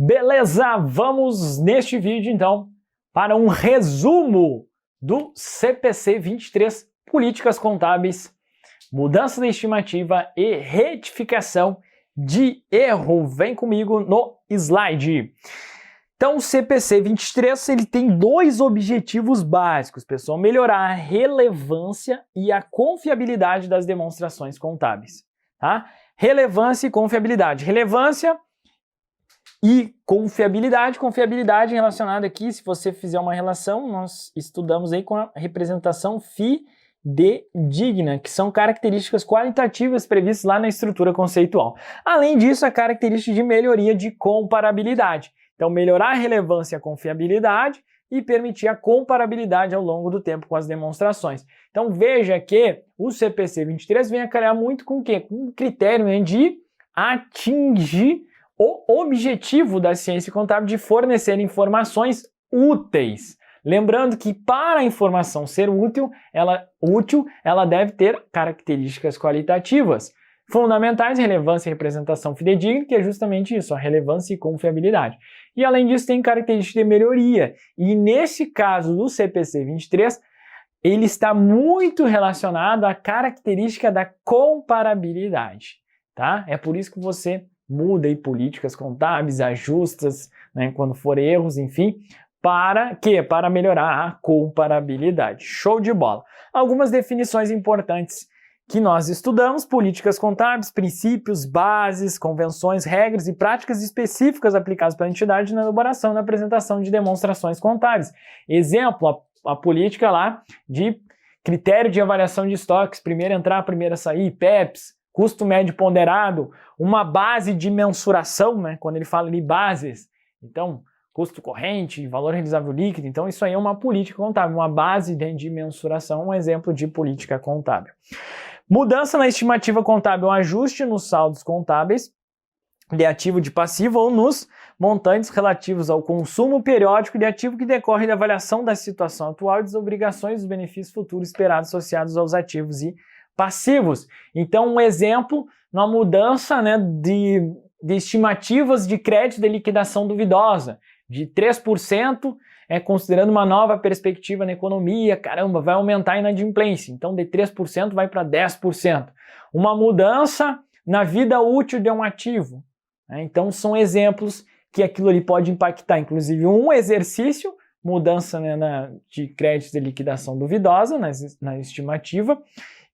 Beleza, vamos neste vídeo então para um resumo do CPC 23, Políticas Contábeis, Mudança da Estimativa e Retificação de Erro. Vem comigo no slide. Então o CPC 23 ele tem dois objetivos básicos, pessoal: melhorar a relevância e a confiabilidade das demonstrações contábeis. Tá? Relevância e confiabilidade. Relevância e confiabilidade relacionada aqui, se você fizer uma relação, nós estudamos aí com a representação fidedigna, que são características qualitativas previstas lá na estrutura conceitual. Além disso, a característica de melhoria de comparabilidade. Então, melhorar a relevância e a confiabilidade e permitir a comparabilidade ao longo do tempo com as demonstrações. Então, veja que o CPC 23 vem a calhar muito com o quê? Com o critério, né, de atingir o objetivo da ciência contábil de fornecer informações úteis. Lembrando que para a informação ser útil, ela deve ter características qualitativas fundamentais: relevância e representação fidedigna, que é justamente isso, a relevância e confiabilidade. E além disso tem característica de melhoria. E nesse caso do CPC 23, ele está muito relacionado à característica da comparabilidade. Tá? É por isso que você muda aí políticas contábeis, ajustas, né, quando for erros, enfim, para quê? Para melhorar a comparabilidade. Show de bola! Algumas definições importantes que nós estudamos: políticas contábeis, princípios, bases, convenções, regras e práticas específicas aplicadas pela entidade na elaboração e na apresentação de demonstrações contábeis. Exemplo, a política lá de critério de avaliação de estoques, primeiro entrar, primeiro sair, PEPs, custo médio ponderado, uma base de mensuração, né? Quando ele fala de bases, então, custo corrente, valor realizável líquido, então isso aí é uma política contábil, uma base de mensuração, um exemplo de política contábil. Mudança na estimativa contábil, um ajuste nos saldos contábeis de ativo de passivo ou nos montantes relativos ao consumo periódico de ativo que decorre da avaliação da situação atual e das obrigações e dos benefícios futuros esperados associados aos ativos e passivos. Então, um exemplo, uma mudança, né, de estimativas de crédito de liquidação duvidosa, de 3%, considerando uma nova perspectiva na economia, caramba, vai aumentar a inadimplência, então de 3% vai para 10%. Uma mudança na vida útil de um ativo, né? Então são exemplos que aquilo ali pode impactar, inclusive um exercício, mudança, né, de crédito de liquidação duvidosa na estimativa,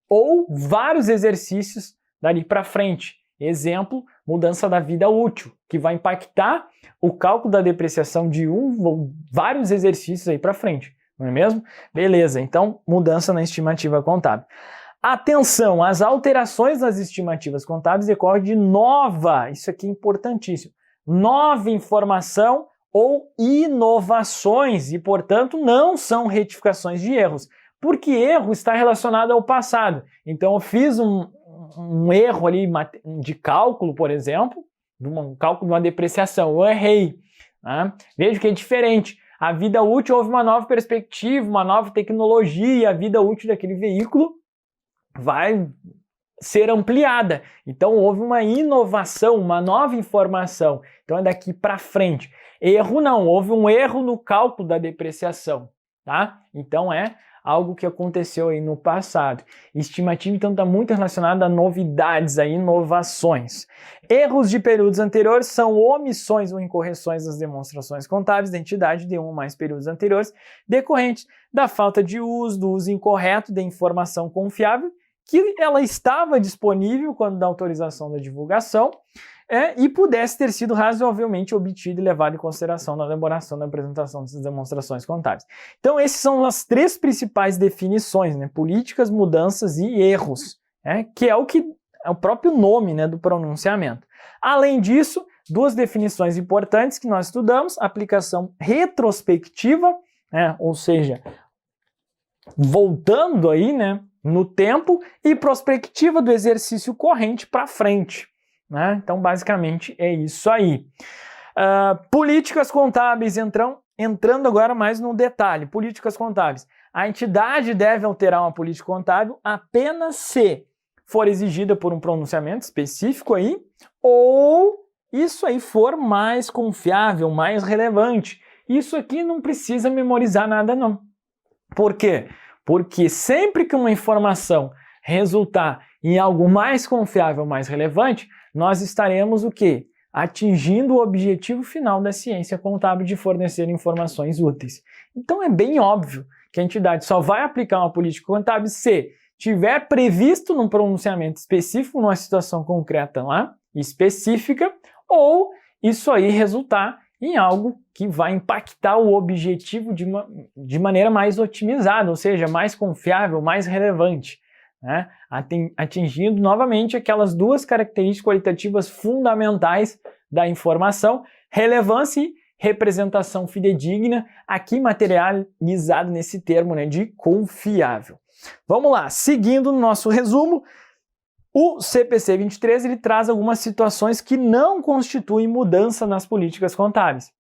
ou vários exercícios dali para frente. Exemplo, mudança da vida útil, que vai impactar o cálculo da depreciação de um ou vários exercícios aí para frente, não é mesmo? Beleza, então mudança na estimativa contábil. Atenção, as alterações nas estimativas contábeis decorrem de nova, isso aqui é importantíssimo, nova informação ou inovações e, portanto, não são retificações de erros, porque erro está relacionado ao passado. Então eu fiz um erro ali de cálculo, por exemplo, um cálculo de uma depreciação, eu errei. Né? Veja que é diferente. A vida útil, houve uma nova perspectiva, uma nova tecnologia, a vida útil daquele veículo vai ser ampliada. Então houve uma inovação, uma nova informação. Então é daqui para frente. Erro não, houve um erro no cálculo da depreciação. Tá? Então é algo que aconteceu aí no passado. Estimativa, então, está muito relacionada a novidades, a inovações. Erros de períodos anteriores são omissões ou incorreções das demonstrações contábeis da entidade de um ou mais períodos anteriores, decorrentes da falta de uso, do uso incorreto da informação confiável, que ela estava disponível quando da autorização da divulgação, e pudesse ter sido razoavelmente obtido e levado em consideração na elaboração da apresentação dessas demonstrações contábeis. Então, essas são as três principais definições, né? Políticas, mudanças e erros, que é o próprio nome, né, do pronunciamento. Além disso, duas definições importantes que nós estudamos: aplicação retrospectiva, ou seja, voltando aí, né, no tempo, e prospectiva, do exercício corrente para frente. Né? Então, basicamente, é isso aí. Políticas contábeis, entrando agora mais no detalhe. Políticas contábeis. A entidade deve alterar uma política contábil apenas se for exigida por um pronunciamento específico aí, ou isso aí for mais confiável, mais relevante. Isso aqui não precisa memorizar nada não. Por quê? Porque sempre que uma informação resultar em algo mais confiável, mais relevante, nós estaremos o quê? Atingindo o objetivo final da ciência contábil de fornecer informações úteis. Então é bem óbvio que a entidade só vai aplicar uma política contábil se tiver previsto num pronunciamento específico, numa situação concreta lá, específica, ou isso aí resultar em algo que vai impactar o objetivo de maneira mais otimizada, ou seja, mais confiável, mais relevante, né? Atingindo novamente aquelas duas características qualitativas fundamentais da informação, relevância e representação fidedigna, aqui materializado nesse termo, né, de confiável. Vamos lá, seguindo no nosso resumo, o CPC 23 ele traz algumas situações que não constituem mudança nas políticas contábeis.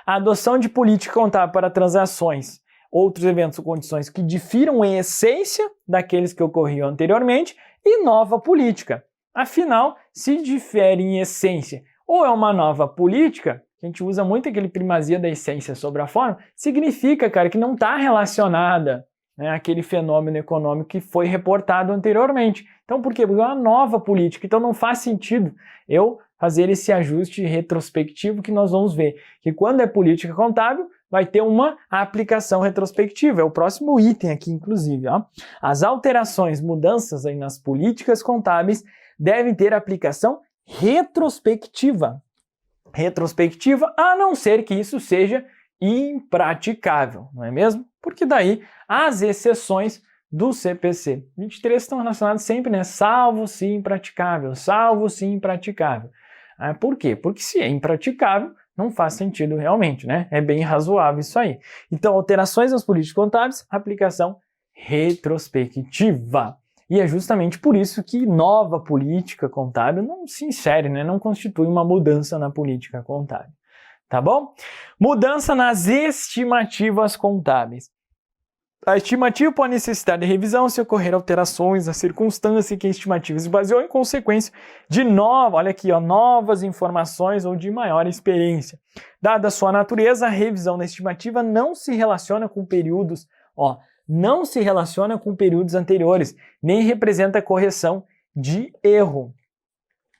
A adoção de política contábil para transações, outros eventos ou condições que difiram em essência daqueles que ocorriam anteriormente e nova política. Afinal, se difere em essência ou é uma nova política, a gente usa muito aquele primazia da essência sobre a forma, significa, cara, que não está relacionada, né, àquele fenômeno econômico que foi reportado anteriormente. Então, por quê? Porque é uma nova política, então não faz sentido eu fazer esse ajuste retrospectivo que nós vamos ver, que quando é política contábil, vai ter uma aplicação retrospectiva, é o próximo item aqui, inclusive. Ó. As alterações, mudanças aí nas políticas contábeis devem ter aplicação retrospectiva. Retrospectiva, a não ser que isso seja impraticável, não é mesmo? Porque daí as exceções do CPC 23 estão relacionadas sempre, né? Salvo se impraticável, salvo se impraticável. Por quê? Porque se é impraticável, não faz sentido realmente, né? É bem razoável isso aí. Então, alterações nas políticas contábeis, aplicação retrospectiva. E é justamente por isso que nova política contábil não se insere, né? Não constitui uma mudança na política contábil. Tá bom? Mudança nas estimativas contábeis. A estimativa pode necessitar de revisão se ocorrer alterações na circunstância em que a estimativa se baseou em consequência de novas informações ou de maior experiência. Dada a sua natureza, a revisão da estimativa não se relaciona com períodos, não se relaciona com períodos anteriores, nem representa correção de erro.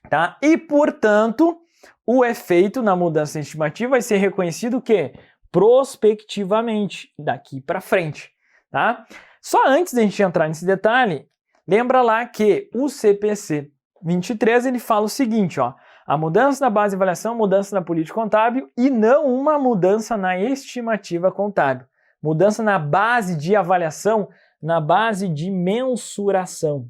Tá? E, portanto, o efeito na mudança da estimativa vai ser reconhecido o quê? Prospectivamente, daqui para frente. Tá? Só antes de a gente entrar nesse detalhe, lembra lá que o CPC 23 ele fala o seguinte, a mudança na base de avaliação, mudança na política contábil e não uma mudança na estimativa contábil. Mudança na base de avaliação, na base de mensuração.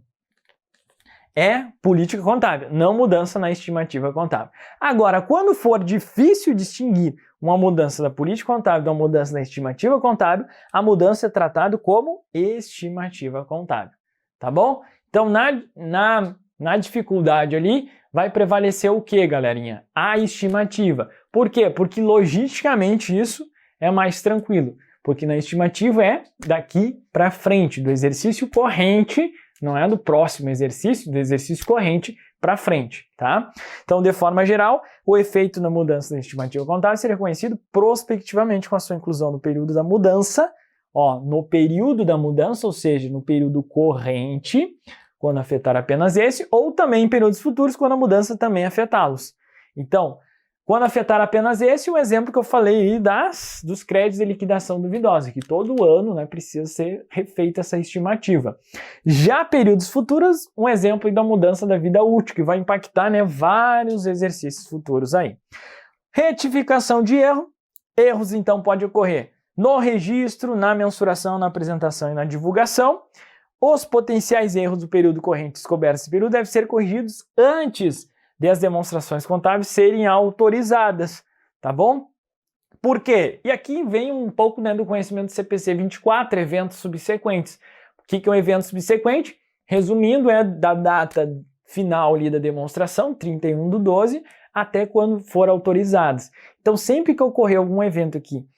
É política contábil, não mudança na estimativa contábil. Agora, quando for difícil distinguir uma mudança da política contábil de uma mudança na estimativa contábil, a mudança é tratada como estimativa contábil. Tá bom? Então, na dificuldade ali, vai prevalecer o que, galerinha? A estimativa. Por quê? Porque logisticamente isso é mais tranquilo. Porque na estimativa é daqui para frente, do exercício corrente, não é do próximo exercício, do exercício corrente para frente, tá? Então, de forma geral, o efeito na mudança da estimativa contábil seria conhecido prospectivamente com a sua inclusão no período da mudança, no período da mudança, ou seja, no período corrente, quando afetar apenas esse, ou também em períodos futuros, quando a mudança também afetá-los. Então, quando afetar apenas esse, o exemplo que eu falei aí dos créditos de liquidação duvidosa, que todo ano, né, precisa ser refeita essa estimativa. Já períodos futuros, um exemplo da mudança da vida útil, que vai impactar, né, vários exercícios futuros aí. Retificação de erro. Erros, então, podem ocorrer no registro, na mensuração, na apresentação e na divulgação. Os potenciais erros do período corrente descobertos nesse período devem ser corrigidos antes de as demonstrações contábeis serem autorizadas, tá bom? Por quê? E aqui vem um pouco, né, do conhecimento do CPC 24, eventos subsequentes. O que é um evento subsequente? Resumindo, é da data final ali da demonstração, 31/12, até quando for autorizadas. Então, sempre que ocorrer algum evento aqui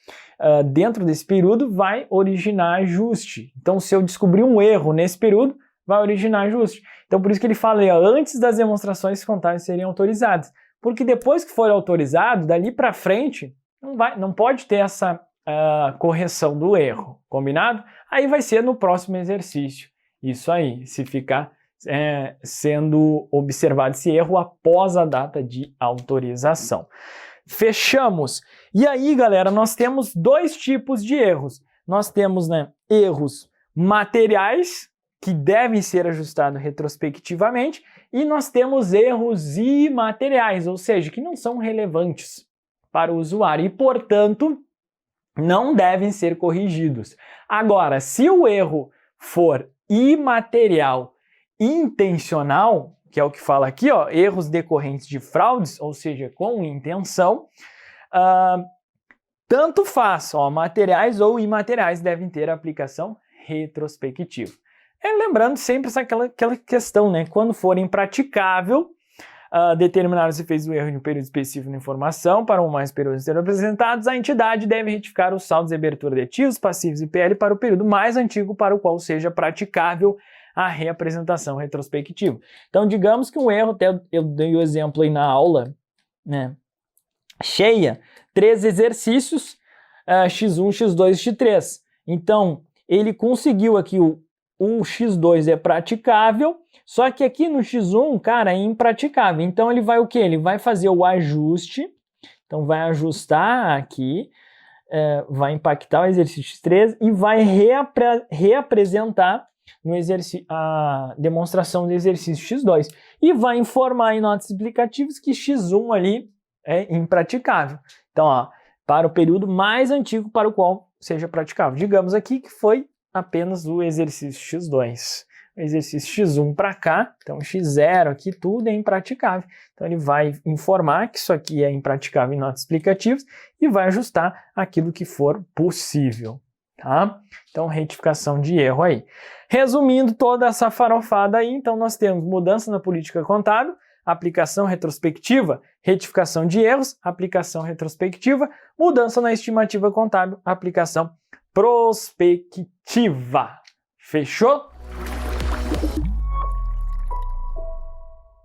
dentro desse período, vai originar ajuste. Então, se eu descobrir um erro nesse período, vai originar ajuste. Então, por isso que ele fala aí, antes das demonstrações contábeis serem autorizadas. porque depois que for autorizado, dali para frente, não pode ter essa correção do erro, combinado? Aí vai ser no próximo exercício. Isso aí, se ficar sendo observado esse erro após a data de autorização. Fechamos. E aí, galera, nós temos dois tipos de erros. Nós temos, erros materiais, que devem ser ajustados retrospectivamente, e nós temos erros imateriais, ou seja, que não são relevantes para o usuário e, portanto, não devem ser corrigidos. Agora, se o erro for imaterial intencional, que é o que fala aqui, ó, erros decorrentes de fraudes, ou seja, com intenção, tanto faz, ó, materiais ou imateriais devem ter aplicação retrospectiva. Lembrando sempre aquela questão, né? Quando for impraticável determinar os efeitos do erro em um período específico da informação para um ou mais períodos serem apresentados, a entidade deve retificar os saldos de abertura de ativos, passivos e PL para o período mais antigo para o qual seja praticável a reapresentação retrospectiva. Então, digamos que um erro, até eu dei o exemplo aí na aula, né, cheia, 3 exercícios, x1, x2, x3. Então, ele conseguiu aqui o x2 é praticável, só que aqui no x1, cara, é impraticável. Então, ele vai o quê? Ele vai fazer o ajuste, então vai ajustar aqui, vai impactar o exercício x3 e vai reapresentar no a demonstração do exercício x2 e vai informar em notas explicativas que x1 ali é impraticável. Então, ó, para o período mais antigo para o qual seja praticável. Digamos aqui que foi apenas o exercício x2. O exercício x1 para cá, então x0 aqui, tudo é impraticável. Então ele vai informar que isso aqui é impraticável em notas explicativas e vai ajustar aquilo que for possível. Tá? Então, retificação de erro aí. Resumindo toda essa farofada aí, então nós temos mudança na política contábil, aplicação retrospectiva, retificação de erros, aplicação retrospectiva, mudança na estimativa contábil, aplicação prospectiva. Fechou?